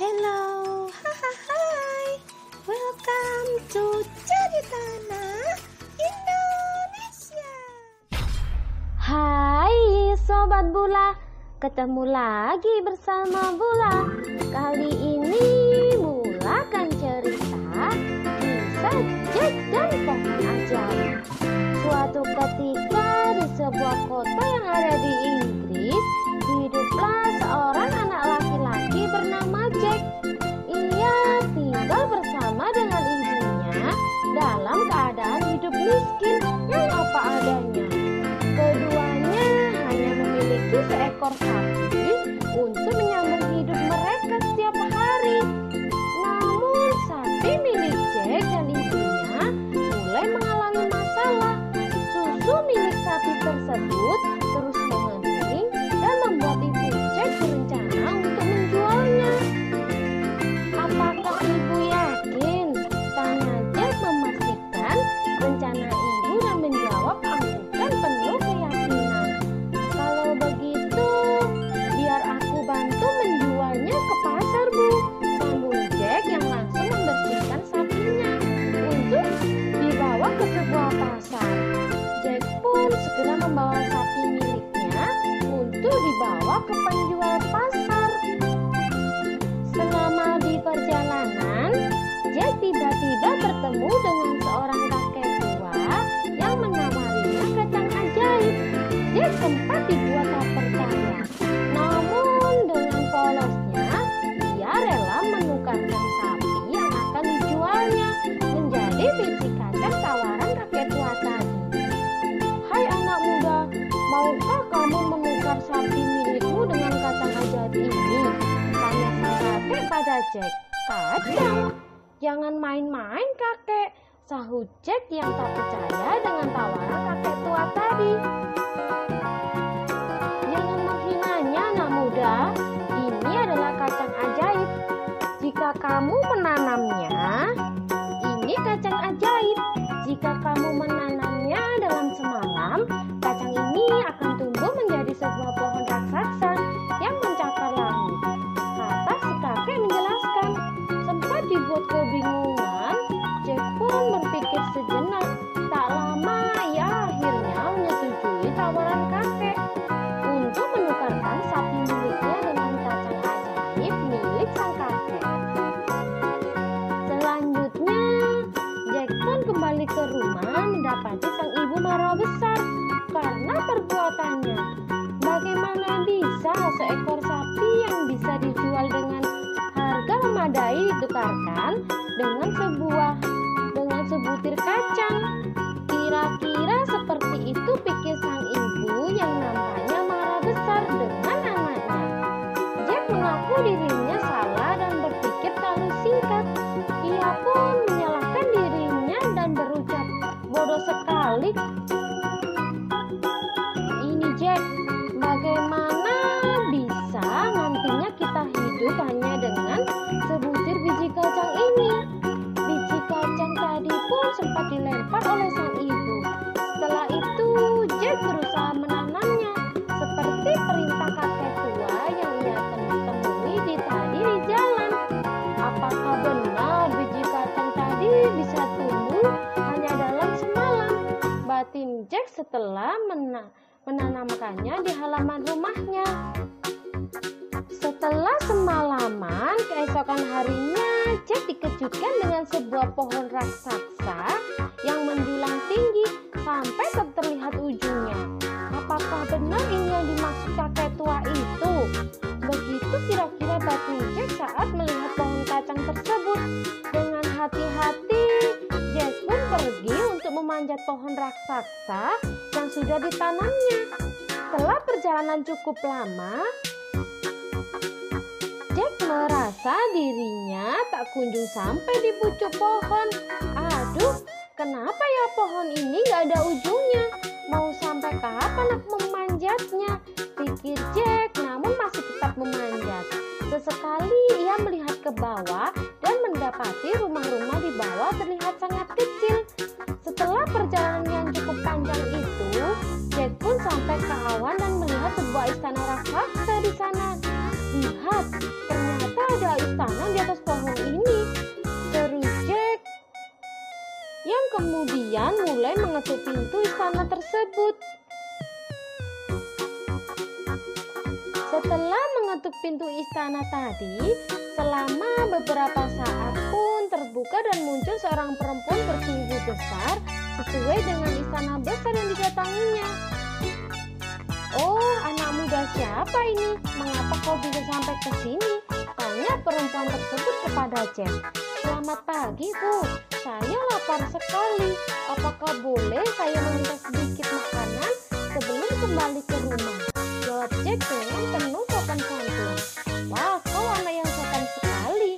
Hello, hai, welcome to Cerita Tanah Indonesia. Hai Sobat Bula, ketemu lagi bersama Bula. Kali ini Bula akan cerita kisah Jack dan pohon ajaib. Suatu ketika di sebuah kota yang ada di Inggris, hiduplah seorang anak laki-laki bernama Jack. Ia tinggal bersama dengan ibunya dalam keadaan hidup miskin yang apa adanya. Keduanya hanya memiliki seekor sapi untuk menyambung hidup mereka setiap hari. Namun sapi milik Jack dan ibunya mulai mengalami masalah. Susu milik sapi tersebut terus mengering dan membuat ibu Jack berencana untuk menjualnya. Apakah ibu yakin? Tanya Jack memastikan rencana ibu dan menjawab anggukan penuh keyakinan. Kalau begitu, biar aku bantu menjualnya ke pasar, Bu, sambung Jack yang langsung membersihkan sapinya untuk dibawa ke sebuah pasar. Jack pun segera membawa sapi miliknya untuk dibawa ke penjual pasar. Selama di perjalanan, Jack tiba-tiba bertemu dengan seorang kakek tua yang menawarinya kacang ajaib. Jack sempat dibuat tak percaya, namun dengan polosnya ia rela menukarkan sapi yang akan dijualnya menjadi biji kacang tawaran kakek tua tadi. Hai anak muda, maukah kamu menukar sapi milikmu dengan kacang ajaib ini? Tanya sang kakek pada Jack. Kacang? Jangan main-main kakek, sahut Jack yang tak percaya dengan tawaran kakek tua tadi. Jangan menghinanya anak muda, ini adalah kacang ajaib. Jika kamu menanamnya, ini kacang ajaib. Jika kamu menanamnya dalam semalam, kacang ini akan tumbuh menjadi sebuah pohon raksasa yang mencakar langit, kata si kakek menjelaskan. Sempat dibuat kebingungan, Jack pun berpikir sejenak. Tak lama ia akhirnya menyetujui tawaran kakek untuk menukarkan sapi miliknya dengan kacang ajaib milik sang kakek. Selanjutnya, Jack pun kembali ke rumah mendapati sang ibu marah besar karena perbuatannya. Bagaimana bisa seekor sapi yang bisa dijual dengan harga memadai ditukarkan dengan sebutir kacang? Kira-kira seperti itu pikir sang ibu yang nampaknya marah besar dengan anaknya. Jack mengaku dirinya salah dan berpikir terlalu singkat. Ia pun menyalahkan dirinya dan berucap, bodoh sekali. Ini Jack, bagaimana bisa nantinya kita hidup hanya dengan sebutir biji kacang ini? Biji kacang tadi pun sempat dilempar oleh sang ibu. Setelah itu, Jack berusaha menanamnya seperti perintah kakek tua yang ia temui tadi di jalan. Apakah benar biji kacang tadi bisa tumbuh hanya dalam semalam? Batin Jack setelah menanamkannya di halaman rumahnya. Setelah semalaman, keesokan harinya Jack dikejutkan dengan sebuah pohon raksasa yang menjulang tinggi sampai tak terlihat ujungnya. Apakah benar ini yang dimaksud kakek tua itu? Begitu kira-kira batin Jack saat melihat pohon kacang tersebut. Dengan hati-hati, Jack pun pergi untuk memanjat pohon raksasa yang sudah ditanamnya. Setelah perjalanan cukup lama, Jack merasa dirinya tak kunjung sampai di pucuk pohon. Aduh, kenapa ya pohon ini gak ada ujungnya? Mau sampai kapan aku memanjatnya? Pikir Jack, namun masih tetap memanjat. Sesekali ia melihat ke bawah dan mendapati rumah-rumah di bawah terlihat sangat kecil. Setelah perjalanan yang cukup panjang itu, Jack pun sampai ke awan dan melihat sebuah istana raksasa di sana. Lihat, ternyata ada istana di atas pohon ini?" seru Jack, yang kemudian mulai mengetuk pintu istana tersebut. Setelah mengetuk pintu istana tadi, selama beberapa saat pun terbuka dan muncul seorang perempuan bertubuh besar sesuai dengan istana besar yang didatanginya. "Oh, anak muda siapa ini? Mengapa kau bisa sampai ke sini?" tanya perempuan tersebut kepada Jack. "Selamat pagi, Bu. Saya lapar sekali. Apakah boleh saya meminta sedikit makanan sebelum kembali ke rumah?" jawab Jack dengan penuh sopan santun. "Wah, kau anak yang sopan sekali.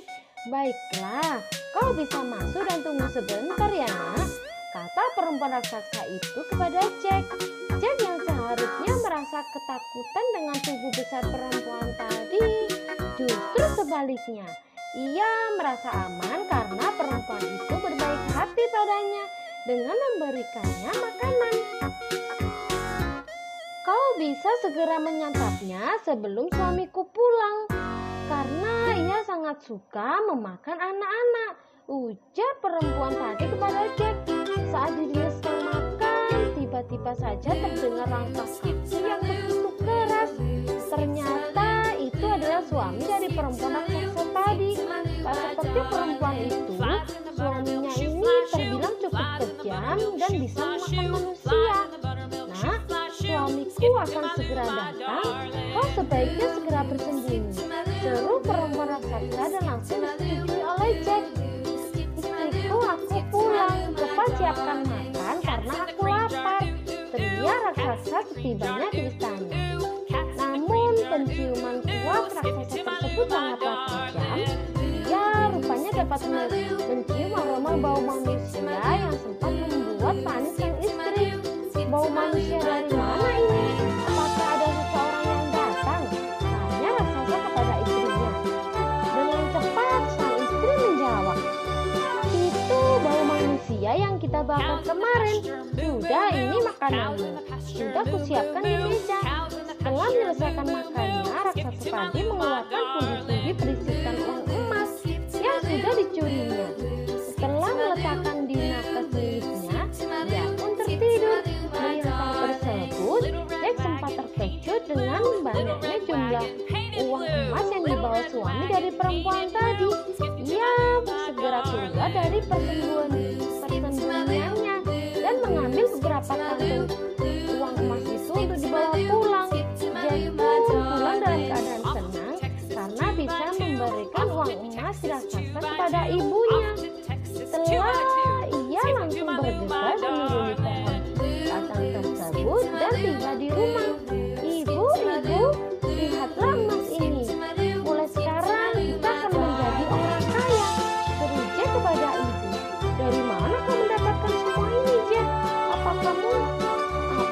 Baiklah, kau bisa masuk dan tunggu sebentar ya, Nak," kata perempuan raksasa itu kepada Jack. Jack yang seharusnya merasa ketakutan dengan tubuh besar perempuan tadi, justru sebaliknya. Ia merasa aman karena perempuan itu berbaik hati padanya dengan memberikannya makanan. "Kau bisa segera menyantapnya sebelum suamiku pulang, karena ia sangat suka memakan anak-anak," ujar perempuan tadi kepada Jack. Saat dirinya sedang makan, tiba-tiba saja terdengar langkah kaki yang begitu keras. Ternyata itu adalah suami dari perempuan raksasa tadi. Tak seperti perempuan itu, suaminya ini terbilang cukup kejam dan bisa memakan manusia. "Nah, suamiku akan segera datang. Kau sebaiknya segera bersembunyi," seru perempuan raksasa dan langsung disetujui oleh Jack. "Istriku, aku pulang. Cepat siapkan makan karena aku lapar," teriak raksasa setibanya di istana. Namun penciuman kuat raksasa tersebut sangatlah tajam. Ia rupanya dapat mencium aroma bau manusia yang sempat membuat panik sang istri. "Bau manusia dari mana ini? Apakah ada seseorang yang datang?" tanya raksasa kepada istrinya. Dengan cepat sang istri menjawab, "Itu bau manusia yang kita bakar kemarin. Sudah, ini makananmu. Sudah kusiapkan di meja." Setelah menyelesaikan makannya, raksasa tadi mengeluarkan pundi-pundi berisikan uang emas yang sudah dicurinya. Setelah meletakkan di nakas miliknya, dia pun tertidur. Melihat hal tersebut, Jack sempat terkejut dengan banyaknya jumlah uang emas yang dibawa suami dari perempuan tadi. Ia segera keluar dari persembunyiannya dan mengambil beberapa kantung uang emas itu untuk dibawa pulang. Jack pun pulang dalam keadaan senang karena bisa memberikan uang emas raksasa kepada ibunya. Setelah ia langsung bergegas menuruni pohon batang tersebut dan tiba di rumah. "Ibu, lihatlah emas ini. Mulai sekarang kita akan menjadi orang kaya," seru Jack kepada ibu. "Dari mana kamu mendapatkan semua ini, Jack? Apa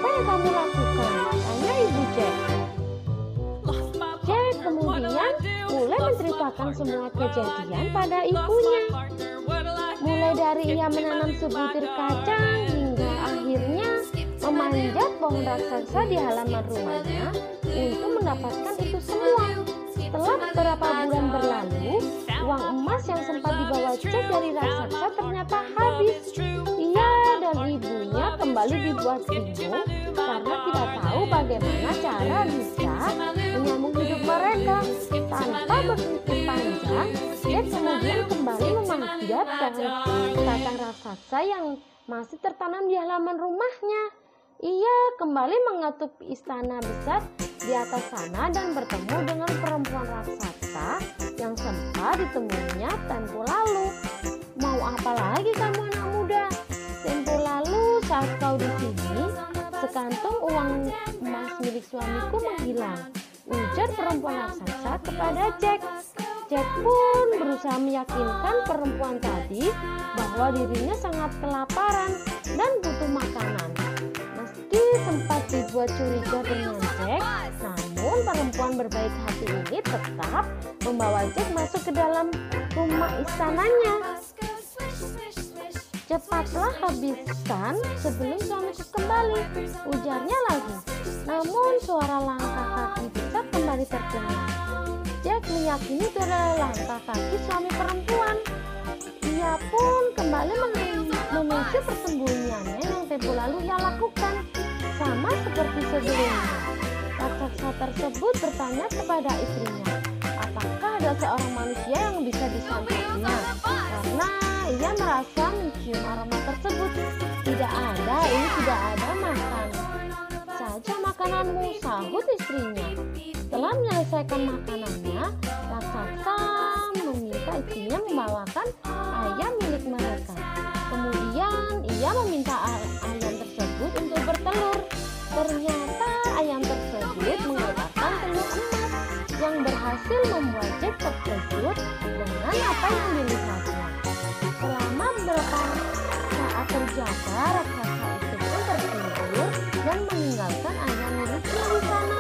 yang kamu lakukan?" tanya ibu Jack. Jack kemudian mulai menceritakan semua kejadian pada ibunya. Mulai dari ia menanam sebutir kacang hingga akhirnya memanjat pohon raksasa di halaman rumahnya untuk mendapatkan itu semua. Setelah beberapa bulan berlalu, uang emas yang sempat dibawa Jack dari raksasa ternyata habis. Ia dan ibunya kembali dibuat bingung karena tidak tahu bagaimana cara bisa menyambung hidup mereka. Tanpa berpikir panjang, Jack kemudian kembali memanjat pohon kacang raksasa yang masih tertanam di halaman rumahnya. Ia kembali mengetuk istana besar di atas sana dan bertemu dengan perempuan raksasa yang sempat ditemuinya tempo lalu. "Mau apa lagi kamu, anak muda? Tempo lalu saat kau di sini, sekantong uang emas milik suamiku menghilang," ujar perempuan raksasa kepada Jack. Jack pun berusaha meyakinkan perempuan tadi bahwa dirinya sangat kelaparan dan butuh makanan. Meski sempat dibuat curiga dengan Jack, namun perempuan berbaik hati ini tetap membawa Jack masuk ke dalam rumah istananya. "Cepatlah habiskan sebelum suamiku kembali," ujarnya lagi. Namun suara langkah kaki besar kembali terdengar. Jack meyakini itu adalah langkah kaki suami perempuan. Ia pun kembali menuju persembunyiannya yang tempo lalu ia lakukan, sama seperti sebelumnya. Raksasa tersebut bertanya kepada istrinya, apakah ada seorang manusia yang bisa disantapnya, karena ia merasa mencium aroma tersebut. Tidak ada, ini tidak ada makan saja makananmu, sahut istrinya. Setelah menyelesaikan makanannya, raksasa meminta istrinya membawakan ayam milik mereka. Kemudian ia meminta ayam tersebut untuk bertelur. Ternyata ayam tersebut mengeluarkan telur emas yang berhasil membuat Jack terkejut dengan apa yang dilihatnya. Selama beberapa saat terjaga, raksasa itu pun tertidur dan meninggalkan ayam miliknya di sana.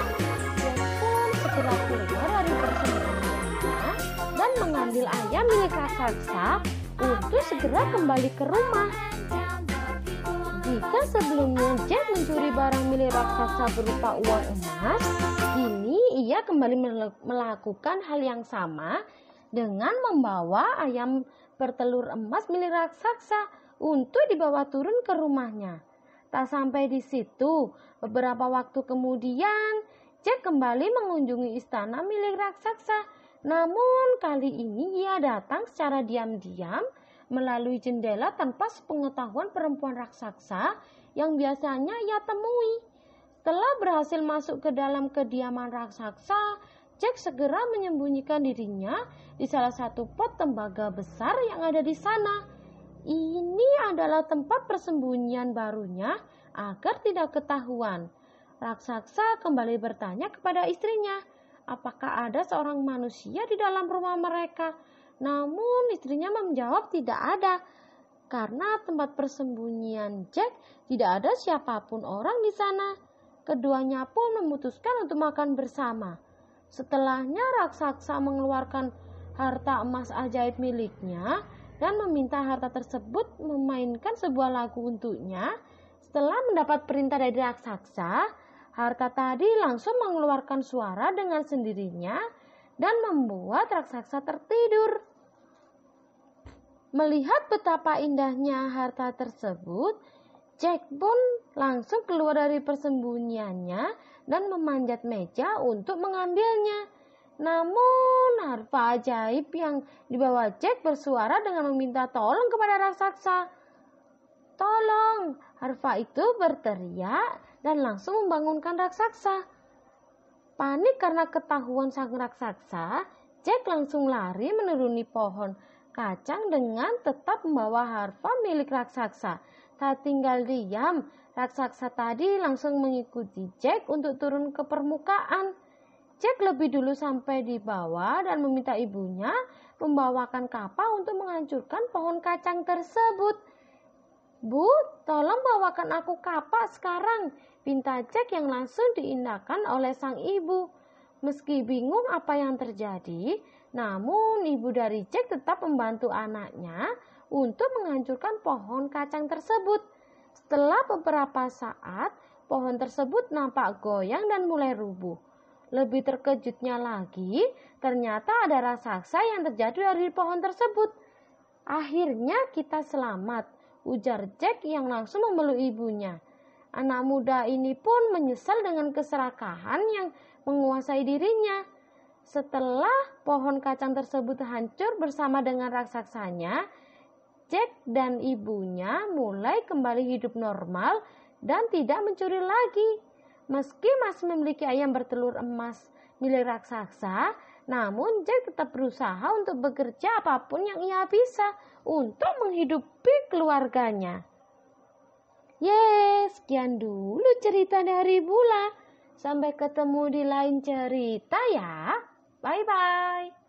Jack pun segera keluar dari persembunyiannya dan mengambil ayam milik raksasa untuk segera kembali ke rumah. Jika sebelumnya Jack mencuri barang milik raksasa berupa uang emas, kini ia kembali melakukan hal yang sama dengan membawa ayam bertelur emas milik raksasa untuk dibawa turun ke rumahnya. Tak sampai di situ, beberapa waktu kemudian Jack kembali mengunjungi istana milik raksasa. Namun kali ini ia datang secara diam-diam melalui jendela tanpa sepengetahuan perempuan raksasa yang biasanya ia temui. Setelah berhasil masuk ke dalam kediaman raksasa, Jack segera menyembunyikan dirinya di salah satu pot tembaga besar yang ada di sana. Ini adalah tempat persembunyian barunya agar tidak ketahuan. Raksasa kembali bertanya kepada istrinya, apakah ada seorang manusia di dalam rumah mereka? Namun istrinya menjawab tidak ada, karena tempat persembunyian Jack tidak ada siapapun orang di sana. Keduanya pun memutuskan untuk makan bersama. Setelahnya raksasa mengeluarkan harta emas ajaib miliknya dan meminta harta tersebut memainkan sebuah lagu untuknya. Setelah mendapat perintah dari raksasa, harta tadi langsung mengeluarkan suara dengan sendirinya dan membuat raksasa tertidur. Melihat betapa indahnya harta tersebut, Jack pun langsung keluar dari persembunyiannya dan memanjat meja untuk mengambilnya. Namun harpa ajaib yang dibawa Jack bersuara dengan meminta tolong kepada raksasa. Tolong! Harpa itu berteriak dan langsung membangunkan raksasa. Panik karena ketahuan sang raksasa, Jack langsung lari menuruni pohon kacang dengan tetap membawa harpa milik raksasa. Tak tinggal diam, raksasa tadi langsung mengikuti Jack untuk turun ke permukaan. Jack lebih dulu sampai di bawah dan meminta ibunya membawakan kapal untuk menghancurkan pohon kacang tersebut. Bu, tolong bawakan aku kapak sekarang, pinta Jack yang langsung diindahkan oleh sang ibu. Meski bingung apa yang terjadi, namun ibu dari Jack tetap membantu anaknya untuk menghancurkan pohon kacang tersebut. Setelah beberapa saat, pohon tersebut nampak goyang dan mulai rubuh. Lebih terkejutnya lagi, ternyata ada raksasa yang terjatuh dari pohon tersebut. Akhirnya kita selamat, ujar Jack yang langsung memeluk ibunya. Anak muda ini pun menyesal dengan keserakahan yang menguasai dirinya. Setelah pohon kacang tersebut hancur bersama dengan raksasanya, Jack dan ibunya mulai kembali hidup normal dan tidak mencuri lagi. Meski masih memiliki ayam bertelur emas milik raksasa, namun Jack tetap berusaha untuk bekerja apapun yang ia bisa untuk menghidupi keluarganya. Sekian dulu cerita dari Bula. Sampai ketemu di lain cerita ya. Bye-bye.